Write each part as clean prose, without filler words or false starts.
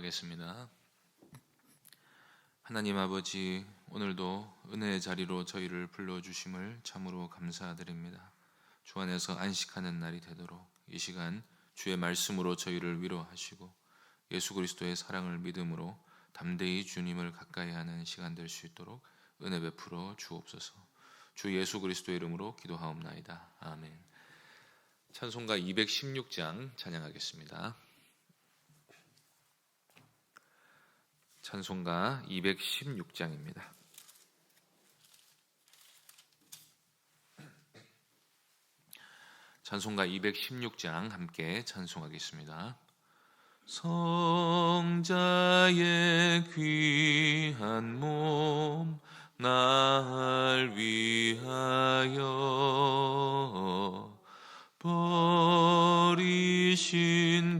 기도하겠습니다. 하나님 아버지, 오늘도 은혜의 자리로 저희를 불러주심을 참으로 감사드립니다. 주 안에서 안식하는 날이 되도록 이 시간 주의 말씀으로 저희를 위로하시고 예수 그리스도의 사랑을 믿음으로 담대히 주님을 가까이 하는 시간 될 수 있도록 은혜 베풀어 주옵소서. 주 예수 그리스도의 이름으로 기도하옵나이다. 아멘. 찬송가 216장 찬양하겠습니다. 찬송가 216장입니다. 찬송가 216장 함께 찬송하겠습니다. 성자의 귀한 몸 날 위하여 버리신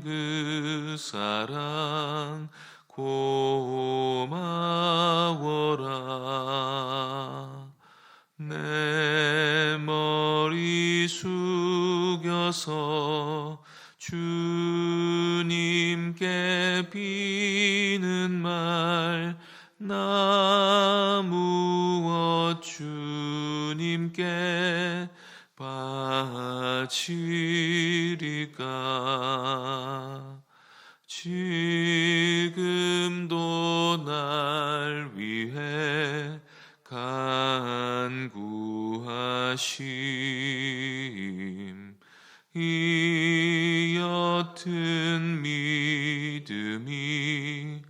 그 사랑 고마워라. 내 머리 숙여서 주님께 비는 말 나 무엇 주님께 바치리까. 지금도 날 위해 간구하심 이 옅은 믿음이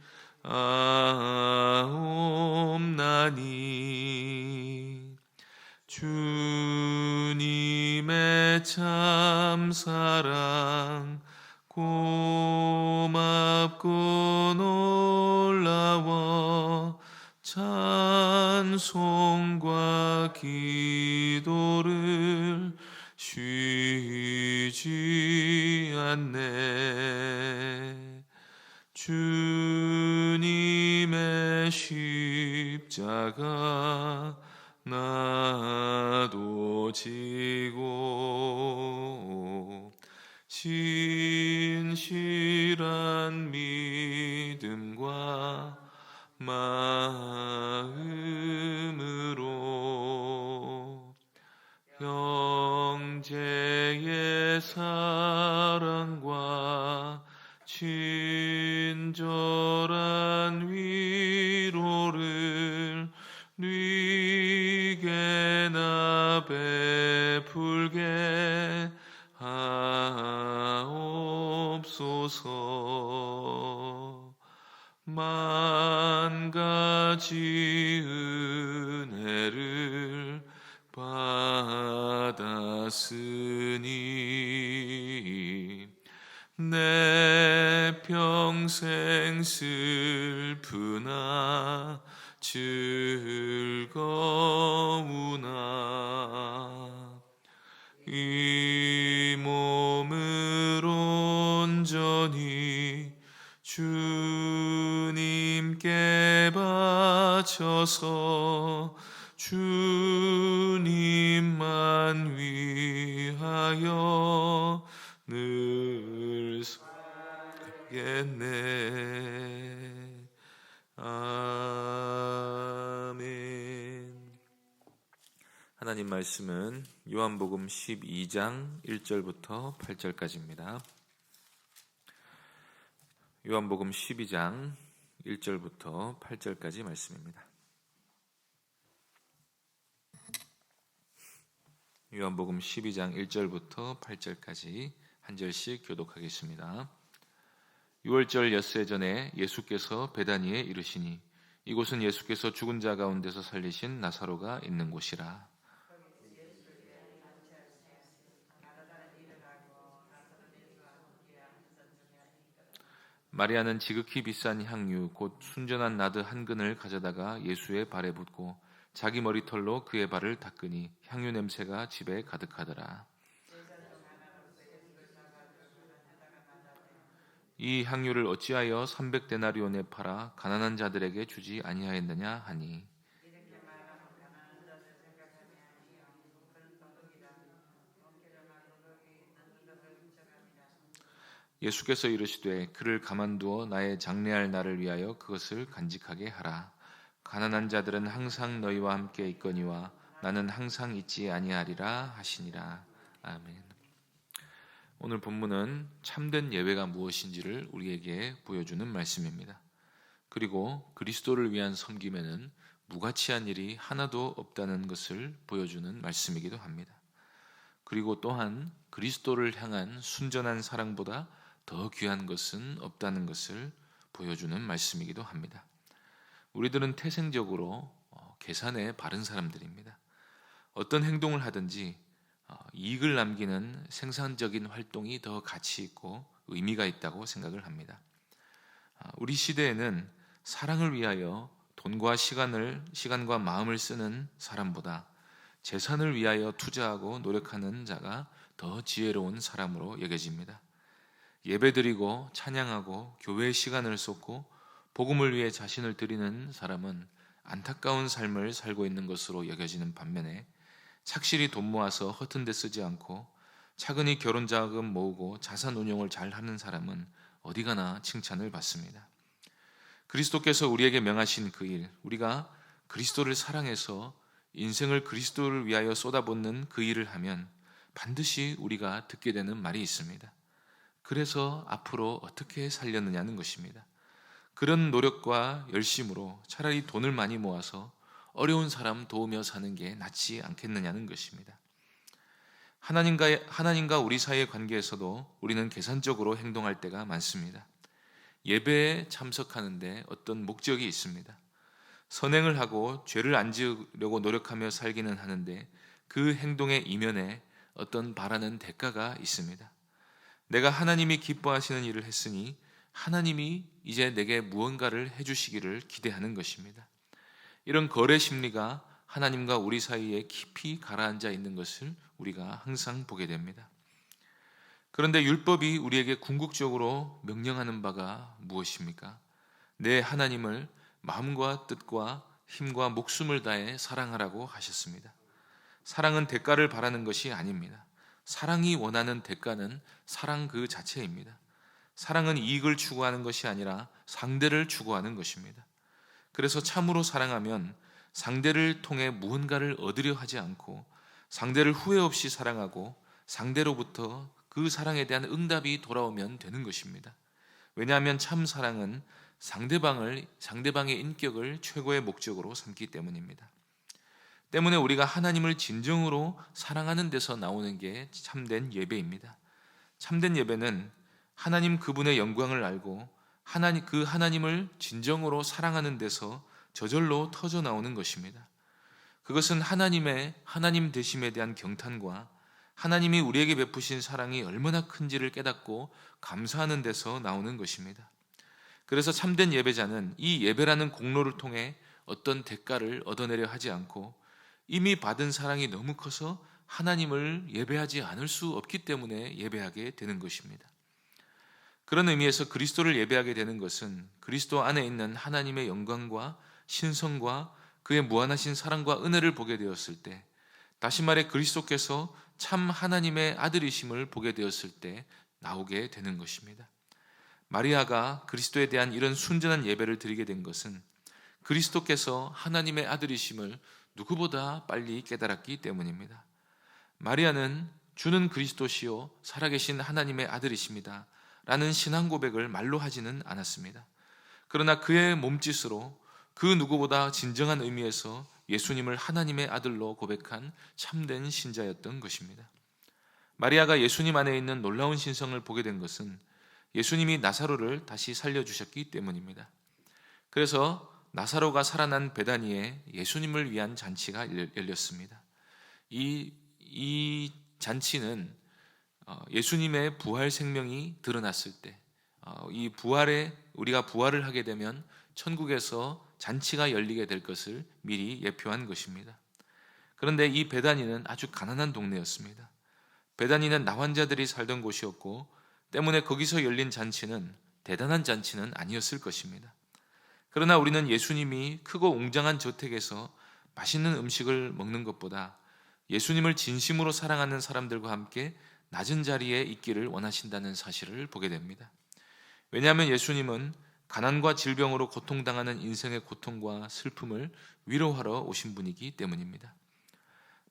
아옵나니. 주님의 참 사랑 고맙고 놀라워 찬송과 기도를 쉬지 않네. 주님의 십자가 나도 지고 진실한 믿음과 마음으로 형제의 사랑과 친절한 위로를 뉘게나 베풀게 하옵소서. 만 가지 은혜를 받았으니 내 평생 슬프나 즐거우나 이 몸을 온전히 주님께 바쳐서 주님만 위하여 늘 살겠네. 아멘. 하나님 말씀은 요한복음 12장 1절부터 8절까지입니다. 요한복음 12장 1절부터 8절까지 말씀입니다. 요한복음 12장 1절부터 8절까지 한 절씩 교독하겠습니다. 6월절 엿새 전에 예수께서 베다니에 이르시니 이곳은 예수께서 죽은 자 가운데서 살리신 나사로가 있는 곳이라. 마리아는 지극히 비싼 향유 곧 순전한 나드 한 근을 가져다가 예수의 발에 붓고 자기 머리털로 그의 발을 닦으니 향유 냄새가 집에 가득하더라. 이 향유를 어찌하여 300데나리온에 팔아 가난한 자들에게 주지 아니하였느냐 하니 예수께서 이르시되 그를 가만두어 나의 장래할 날을 위하여 그것을 간직하게 하라. 가난한 자들은 항상 너희와 함께 있거니와 나는 항상 있지 아니하리라 하시니라. 아멘. 오늘 본문은 참된 예배가 무엇인지를 우리에게 보여주는 말씀입니다. 그리고 그리스도를 위한 섬김에는 무가치한 일이 하나도 없다는 것을 보여주는 말씀이기도 합니다. 그리고 또한 그리스도를 향한 순전한 사랑보다 더 귀한 것은 없다는 것을 보여주는 말씀이기도 합니다. 우리들은 태생적으로 계산에 바른 사람들입니다. 어떤 행동을 하든지 이익을 남기는 생산적인 활동이 더 가치 있고 의미가 있다고 생각을 합니다. 우리 시대에는 사랑을 위하여 돈과 시간과 마음을 쓰는 사람보다 재산을 위하여 투자하고 노력하는 자가 더 지혜로운 사람으로 여겨집니다. 예배드리고 찬양하고 교회의 시간을 쏟고 복음을 위해 자신을 드리는 사람은 안타까운 삶을 살고 있는 것으로 여겨지는 반면에 착실히 돈 모아서 허튼 데 쓰지 않고 차근히 결혼 자금 모으고 자산 운용을 잘 하는 사람은 어디 가나 칭찬을 받습니다. 그리스도께서 우리에게 명하신 그 일, 우리가 그리스도를 사랑해서 인생을 그리스도를 위하여 쏟아붓는 그 일을 하면 반드시 우리가 듣게 되는 말이 있습니다. 그래서 앞으로 어떻게 살려느냐는 것입니다. 그런 노력과 열심으로 차라리 돈을 많이 모아서 어려운 사람 도우며 사는 게 낫지 않겠느냐는 것입니다. 하나님과 우리 사이의 관계에서도 우리는 계산적으로 행동할 때가 많습니다. 예배에 참석하는데 어떤 목적이 있습니다. 선행을 하고 죄를 안 지으려고 노력하며 살기는 하는데 그 행동의 이면에 어떤 바라는 대가가 있습니다. 내가 하나님이 기뻐하시는 일을 했으니 하나님이 이제 내게 무언가를 해주시기를 기대하는 것입니다. 이런 거래 심리가 하나님과 우리 사이에 깊이 가라앉아 있는 것을 우리가 항상 보게 됩니다. 그런데 율법이 우리에게 궁극적으로 명령하는 바가 무엇입니까? 내 하나님을 마음과 뜻과 힘과 목숨을 다해 사랑하라고 하셨습니다. 사랑은 대가를 바라는 것이 아닙니다. 사랑이 원하는 대가는 사랑 그 자체입니다. 사랑은 이익을 추구하는 것이 아니라 상대를 추구하는 것입니다. 그래서 참으로 사랑하면 상대를 통해 무언가를 얻으려 하지 않고 상대를 후회 없이 사랑하고 상대로부터 그 사랑에 대한 응답이 돌아오면 되는 것입니다. 왜냐하면 참 사랑은 상대방의 인격을 최고의 목적으로 삼기 때문입니다. 때문에 우리가 하나님을 진정으로 사랑하는 데서 나오는 게 참된 예배입니다. 참된 예배는 하나님 그분의 영광을 알고 하나님을 진정으로 사랑하는 데서 저절로 터져 나오는 것입니다. 그것은 하나님 되심에 대한 경탄과 하나님이 우리에게 베푸신 사랑이 얼마나 큰지를 깨닫고 감사하는 데서 나오는 것입니다. 그래서 참된 예배자는 이 예배라는 공로를 통해 어떤 대가를 얻어내려 하지 않고 이미 받은 사랑이 너무 커서 하나님을 예배하지 않을 수 없기 때문에 예배하게 되는 것입니다. 그런 의미에서 그리스도를 예배하게 되는 것은 그리스도 안에 있는 하나님의 영광과 신성과 그의 무한하신 사랑과 은혜를 보게 되었을 때, 다시 말해 그리스도께서 참 하나님의 아들이심을 보게 되었을 때 나오게 되는 것입니다. 마리아가 그리스도에 대한 이런 순전한 예배를 드리게 된 것은 그리스도께서 하나님의 아들이심을 누구보다 빨리 깨달았기 때문입니다. 마리아는 주는 그리스도시요 살아계신 하나님의 아들이십니다 라는 신앙 고백을 말로 하지는 않았습니다. 그러나 그의 몸짓으로 그 누구보다 진정한 의미에서 예수님을 하나님의 아들로 고백한 참된 신자였던 것입니다. 마리아가 예수님 안에 있는 놀라운 신성을 보게 된 것은 예수님이 나사로를 다시 살려주셨기 때문입니다. 그래서 나사로가 살아난 베다니에 예수님을 위한 잔치가 열렸습니다. 이 잔치는 예수님의 부활 생명이 드러났을 때, 우리가 부활을 하게 되면 천국에서 잔치가 열리게 될 것을 미리 예표한 것입니다. 그런데 이 베다니는 아주 가난한 동네였습니다. 베다니는 나환자들이 살던 곳이었고 때문에 거기서 열린 잔치는 대단한 잔치는 아니었을 것입니다. 그러나 우리는 예수님이 크고 웅장한 저택에서 맛있는 음식을 먹는 것보다 예수님을 진심으로 사랑하는 사람들과 함께 낮은 자리에 있기를 원하신다는 사실을 보게 됩니다. 왜냐하면 예수님은 가난과 질병으로 고통당하는 인생의 고통과 슬픔을 위로하러 오신 분이기 때문입니다.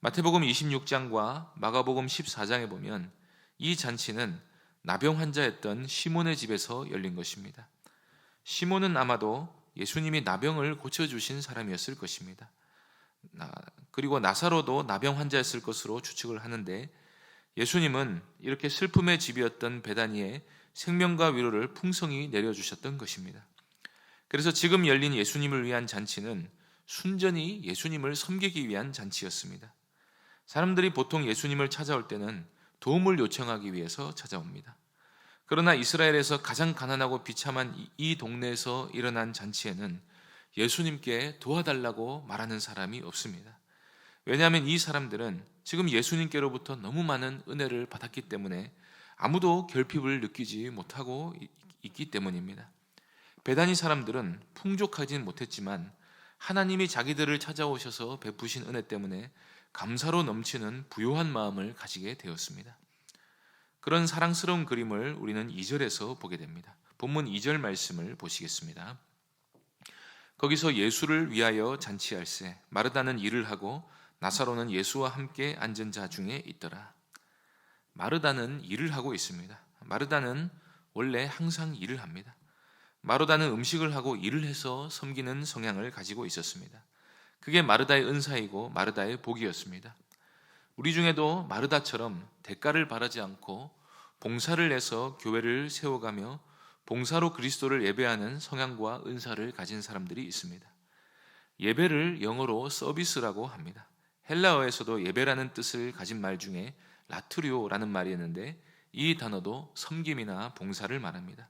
마태복음 26장과 마가복음 14장에 보면 이 잔치는 나병 환자였던 시몬의 집에서 열린 것입니다. 시몬은 아마도 예수님이 나병을 고쳐주신 사람이었을 것입니다. 그리고 나사로도 나병 환자였을 것으로 추측을 하는데, 예수님은 이렇게 슬픔의 집이었던 베다니에 생명과 위로를 풍성히 내려주셨던 것입니다. 그래서 지금 열린 예수님을 위한 잔치는 순전히 예수님을 섬기기 위한 잔치였습니다. 사람들이 보통 예수님을 찾아올 때는 도움을 요청하기 위해서 찾아옵니다. 그러나 이스라엘에서 가장 가난하고 비참한 이 동네에서 일어난 잔치에는 예수님께 도와달라고 말하는 사람이 없습니다. 왜냐하면 이 사람들은 지금 예수님께로부터 너무 많은 은혜를 받았기 때문에 아무도 결핍을 느끼지 못하고 있기 때문입니다. 베다니 사람들은 풍족하진 못했지만 하나님이 자기들을 찾아오셔서 베푸신 은혜 때문에 감사로 넘치는 부요한 마음을 가지게 되었습니다. 그런 사랑스러운 그림을 우리는 2절에서 보게 됩니다. 본문 2절 말씀을 보시겠습니다. 거기서 예수를 위하여 잔치할세 마르다는 일을 하고 나사로는 예수와 함께 앉은 자 중에 있더라. 마르다는 일을 하고 있습니다. 마르다는 원래 항상 일을 합니다. 마르다는 음식을 하고 일을 해서 섬기는 성향을 가지고 있었습니다. 그게 마르다의 은사이고 마르다의 복이었습니다. 우리 중에도 마르다처럼 대가를 바라지 않고 봉사를 해서 교회를 세워가며 봉사로 그리스도를 예배하는 성향과 은사를 가진 사람들이 있습니다. 예배를 영어로 서비스라고 합니다. 헬라어에서도 예배라는 뜻을 가진 말 중에 라트리오라는 말이 있는데 이 단어도 섬김이나 봉사를 말합니다.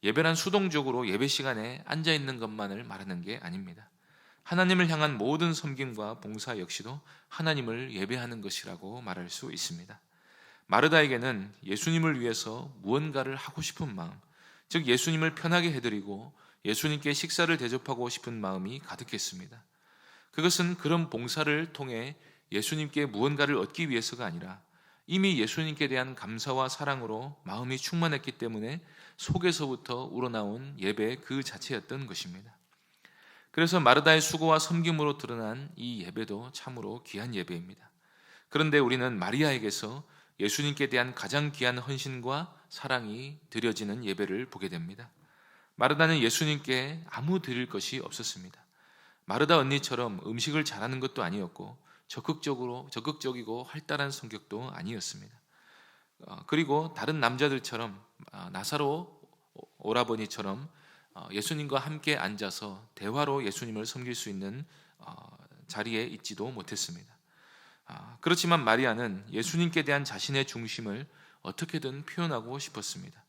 예배란 수동적으로 예배 시간에 앉아있는 것만을 말하는 게 아닙니다. 하나님을 향한 모든 섬김과 봉사 역시도 하나님을 예배하는 것이라고 말할 수 있습니다. 마르다에게는 예수님을 위해서 무언가를 하고 싶은 마음, 즉 예수님을 편하게 해드리고 예수님께 식사를 대접하고 싶은 마음이 가득했습니다. 그것은 그런 봉사를 통해 예수님께 무언가를 얻기 위해서가 아니라 이미 예수님께 대한 감사와 사랑으로 마음이 충만했기 때문에 속에서부터 우러나온 예배 그 자체였던 것입니다. 그래서 마르다의 수고와 섬김으로 드러난 이 예배도 참으로 귀한 예배입니다. 그런데 우리는 마리아에게서 예수님께 대한 가장 귀한 헌신과 사랑이 드려지는 예배를 보게 됩니다. 마르다는 예수님께 아무 드릴 것이 없었습니다. 마르다 언니처럼 음식을 잘하는 것도 아니었고 적극적이고 활달한 성격도 아니었습니다. 그리고 다른 남자들처럼 나사로 오라버니처럼 예수님과 함께 앉아서 대화로 예수님을 섬길 수 있는 자리에 있지도 못했습니다. 그렇지만 마리아는 예수님께 대한 자신의 중심을 어떻게든 표현하고 싶었습니다.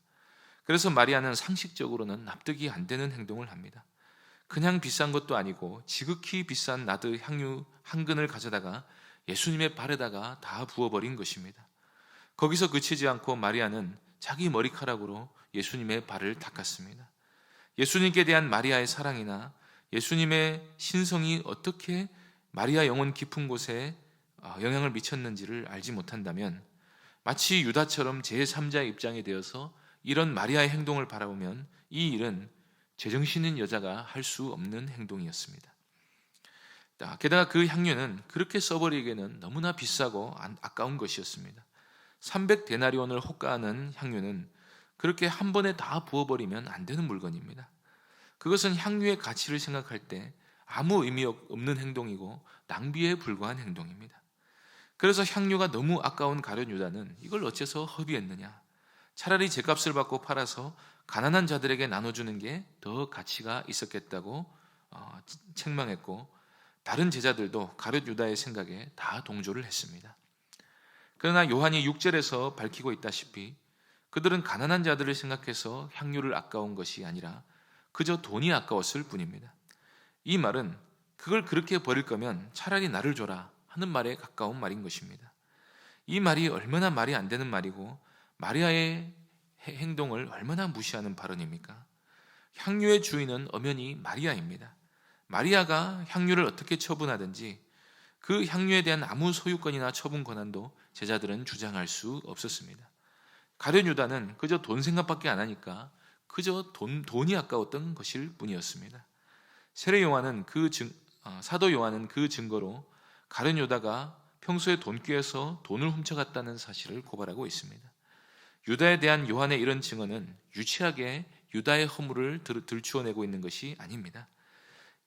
그래서 마리아는 상식적으로는 납득이 안 되는 행동을 합니다. 그냥 비싼 것도 아니고 지극히 비싼 나드 향유 한 근을 가져다가 예수님의 발에다가 다 부어버린 것입니다. 거기서 그치지 않고 마리아는 자기 머리카락으로 예수님의 발을 닦았습니다. 예수님께 대한 마리아의 사랑이나 예수님의 신성이 어떻게 마리아 영혼 깊은 곳에 영향을 미쳤는지를 알지 못한다면 마치 유다처럼 제3자의 입장이 되어서 이런 마리아의 행동을 바라보면 이 일은 제정신인 여자가 할 수 없는 행동이었습니다. 게다가 그 향유는 그렇게 써버리기에는 너무나 비싸고 아까운 것이었습니다. 300데나리온을 호가하는 향유는 그렇게 한 번에 다 부어버리면 안 되는 물건입니다. 그것은 향유의 가치를 생각할 때 아무 의미 없는 행동이고 낭비에 불과한 행동입니다. 그래서 향유가 너무 아까운 가룟 유다는 이걸 어째서 허비했느냐, 차라리 제값을 받고 팔아서 가난한 자들에게 나눠주는 게 더 가치가 있었겠다고 책망했고, 다른 제자들도 가룟 유다의 생각에 다 동조를 했습니다. 그러나 요한이 6절에서 밝히고 있다시피 그들은 가난한 자들을 생각해서 향유를 아까운 것이 아니라 그저 돈이 아까웠을 뿐입니다. 이 말은 그걸 그렇게 버릴 거면 차라리 나를 줘라 하는 말에 가까운 말인 것입니다. 이 말이 얼마나 말이 안 되는 말이고 마리아의 행동을 얼마나 무시하는 발언입니까? 향유의 주인은 엄연히 마리아입니다. 마리아가 향유를 어떻게 처분하든지 그 향유에 대한 아무 소유권이나 처분 권한도 제자들은 주장할 수 없었습니다. 가룟 유다는 그저 돈 생각밖에 안 하니까 그저 돈이 아까웠던 것일 뿐이었습니다. 사도 요한은 그 증거로 가룟 유다가 평소에 돈귀에서 돈을 훔쳐갔다는 사실을 고발하고 있습니다. 유다에 대한 요한의 이런 증언은 유치하게 유다의 허물을 들추어내고 있는 것이 아닙니다.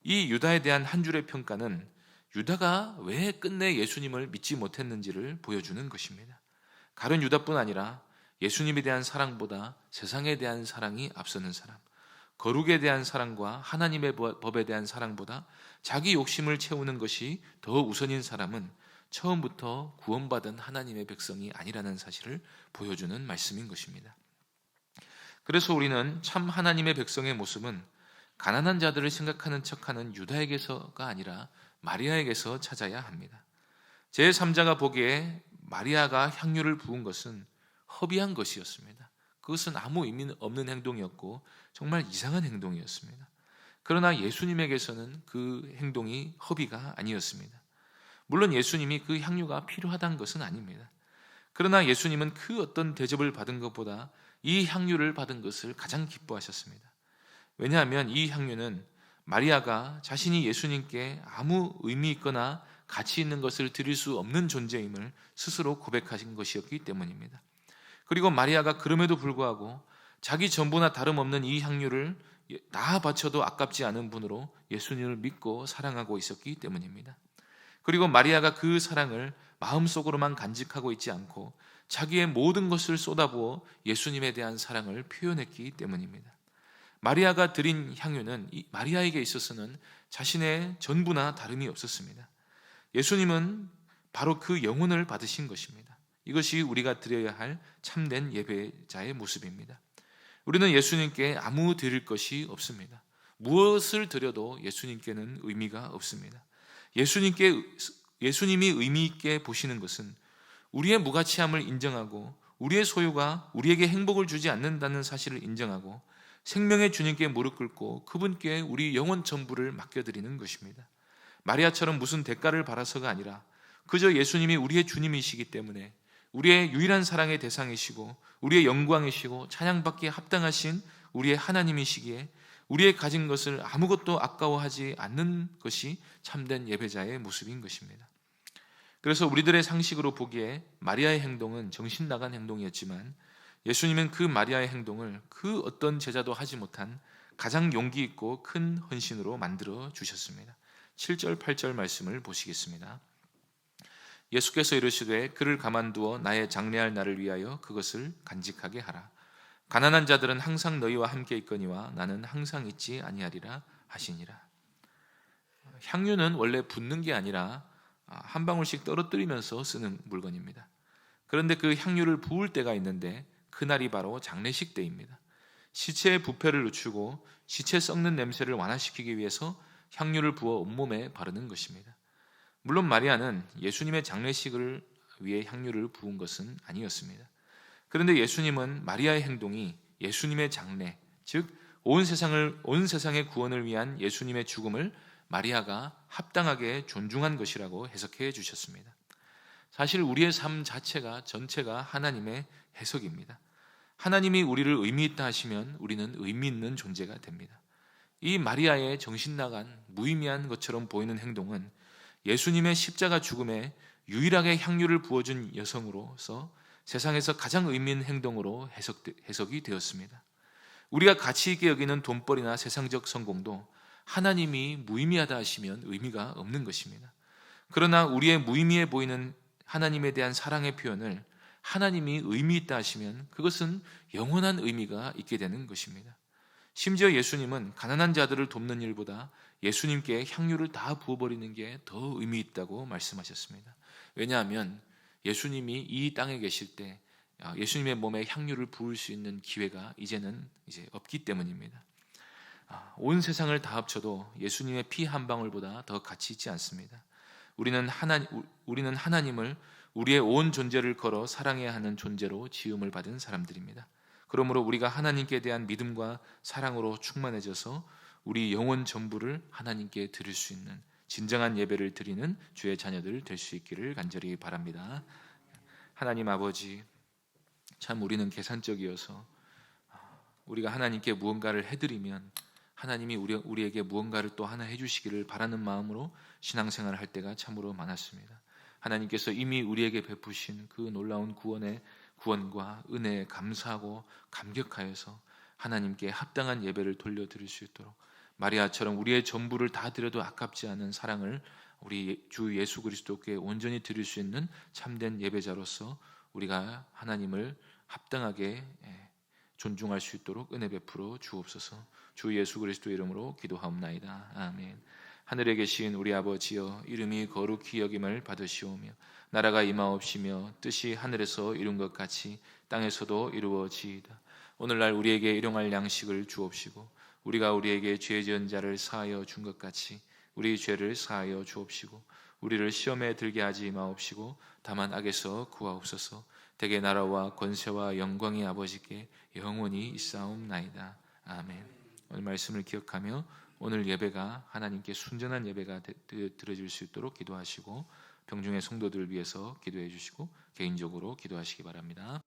이 유다에 대한 한 줄의 평가는 유다가 왜 끝내 예수님을 믿지 못했는지를 보여주는 것입니다. 가룟 유다뿐 아니라 예수님에 대한 사랑보다 세상에 대한 사랑이 앞서는 사람, 거룩에 대한 사랑과 하나님의 법에 대한 사랑보다 자기 욕심을 채우는 것이 더 우선인 사람은 처음부터 구원받은 하나님의 백성이 아니라는 사실을 보여주는 말씀인 것입니다. 그래서 우리는 참 하나님의 백성의 모습은 가난한 자들을 생각하는 척하는 유다에게서가 아니라 마리아에게서 찾아야 합니다. 제3자가 보기에 마리아가 향유를 부은 것은 허비한 것이었습니다. 그것은 아무 의미 없는 행동이었고 정말 이상한 행동이었습니다. 그러나 예수님에게서는 그 행동이 허비가 아니었습니다. 물론 예수님이 그 향유가 필요하다는 것은 아닙니다. 그러나 예수님은 그 어떤 대접을 받은 것보다 이 향유를 받은 것을 가장 기뻐하셨습니다. 왜냐하면 이 향유는 마리아가 자신이 예수님께 아무 의미 있거나 가치 있는 것을 드릴 수 없는 존재임을 스스로 고백하신 것이었기 때문입니다. 그리고 마리아가 그럼에도 불구하고 자기 전부나 다름없는 이 향유를 다 바쳐도 아깝지 않은 분으로 예수님을 믿고 사랑하고 있었기 때문입니다. 그리고 마리아가 그 사랑을 마음속으로만 간직하고 있지 않고 자기의 모든 것을 쏟아부어 예수님에 대한 사랑을 표현했기 때문입니다. 마리아가 드린 향유는 마리아에게 있어서는 자신의 전부나 다름이 없었습니다. 예수님은 바로 그 영혼을 받으신 것입니다. 이것이 우리가 드려야 할 참된 예배자의 모습입니다. 우리는 예수님께 아무 드릴 것이 없습니다. 무엇을 드려도 예수님께는 의미가 없습니다. 예수님이 의미 있게 보시는 것은 우리의 무가치함을 인정하고 우리의 소유가 우리에게 행복을 주지 않는다는 사실을 인정하고 생명의 주님께 무릎 꿇고 그분께 우리 영혼 전부를 맡겨드리는 것입니다. 마리아처럼 무슨 대가를 바라서가 아니라 그저 예수님이 우리의 주님이시기 때문에 우리의 유일한 사랑의 대상이시고 우리의 영광이시고 찬양받기에 합당하신 우리의 하나님이시기에 우리의 가진 것을 아무것도 아까워하지 않는 것이 참된 예배자의 모습인 것입니다. 그래서 우리들의 상식으로 보기에 마리아의 행동은 정신 나간 행동이었지만 예수님은 그 마리아의 행동을 그 어떤 제자도 하지 못한 가장 용기 있고 큰 헌신으로 만들어 주셨습니다. 7절 8절 말씀을 보시겠습니다. 예수께서 이르시되 그를 가만두어 나의 장래할 날을 위하여 그것을 간직하게 하라. 가난한 자들은 항상 너희와 함께 있거니와 나는 항상 있지 아니하리라 하시니라. 향유는 원래 붓는 게 아니라 한 방울씩 떨어뜨리면서 쓰는 물건입니다. 그런데 그 향유를 부을 때가 있는데 그날이 바로 장례식 때입니다. 시체의 부패를 늦추고 시체 썩는 냄새를 완화시키기 위해서 향유를 부어 온몸에 바르는 것입니다. 물론 마리아는 예수님의 장례식을 위해 향유를 부은 것은 아니었습니다. 그런데 예수님은 마리아의 행동이 예수님의 장례, 즉 온 세상의 구원을 위한 예수님의 죽음을 마리아가 합당하게 존중한 것이라고 해석해 주셨습니다. 사실 우리의 삶 전체가 하나님의 해석입니다. 하나님이 우리를 의미 있다 하시면 우리는 의미 있는 존재가 됩니다. 이 마리아의 정신 나간 무의미한 것처럼 보이는 행동은 예수님의 십자가 죽음에 유일하게 향유를 부어준 여성으로서 세상에서 가장 의미 있는 행동으로 해석이 되었습니다. 우리가 가치 있게 여기는 돈벌이나 세상적 성공도 하나님이 무의미하다 하시면 의미가 없는 것입니다. 그러나 우리의 무의미해 보이는 하나님에 대한 사랑의 표현을 하나님이 의미 있다 하시면 그것은 영원한 의미가 있게 되는 것입니다. 심지어 예수님은 가난한 자들을 돕는 일보다 예수님께 향유를 다 부어버리는 게 더 의미 있다고 말씀하셨습니다. 왜냐하면 예수님이 이 땅에 계실 때 예수님의 몸에 향유를 부을 수 있는 기회가 이제는 없기 때문입니다. 온 세상을 다 합쳐도 예수님의 피 한 방울보다 더 가치 있지 않습니다. 우리는 하나님을 우리의 온 존재를 걸어 사랑해야 하는 존재로 지음을 받은 사람들입니다. 그러므로 우리가 하나님께 대한 믿음과 사랑으로 충만해져서 우리 영혼 전부를 하나님께 드릴 수 있는 진정한 예배를 드리는 주의 자녀들 될 수 있기를 간절히 바랍니다. 하나님 아버지, 참 우리는 계산적이어서 우리가 하나님께 무언가를 해드리면 하나님이 우리에게 무언가를 또 하나 해주시기를 바라는 마음으로 신앙생활을 할 때가 참으로 많았습니다. 하나님께서 이미 우리에게 베푸신 그 놀라운 구원과 은혜에 감사하고 감격하여서 하나님께 합당한 예배를 돌려드릴 수 있도록 마리아처럼 우리의 전부를 다 드려도 아깝지 않은 사랑을 우리 주 예수 그리스도께 온전히 드릴 수 있는 참된 예배자로서 우리가 하나님을 합당하게 존중할 수 있도록 은혜 베풀어 주옵소서. 주 예수 그리스도 이름으로 기도하옵나이다. 아멘. 하늘에 계신 우리 아버지여, 이름이 거룩히 여김을 받으시오며 나라가 임하옵시며 뜻이 하늘에서 이룬 것 같이 땅에서도 이루어지이다. 오늘날 우리에게 일용할 양식을 주옵시고 우리가 우리에게 죄 지은 자를 사하여 준 것 같이 우리 죄를 사하여 주옵시고 우리를 시험에 들게 하지 마옵시고 다만 악에서 구하옵소서. 대개 나라와 권세와 영광이 아버지께 영원히 있사옵나이다. 아멘. 오늘 말씀을 기억하며 오늘 예배가 하나님께 순전한 예배가 드려질 수 있도록 기도하시고 병중의 성도들을 위해서 기도해 주시고 개인적으로 기도하시기 바랍니다.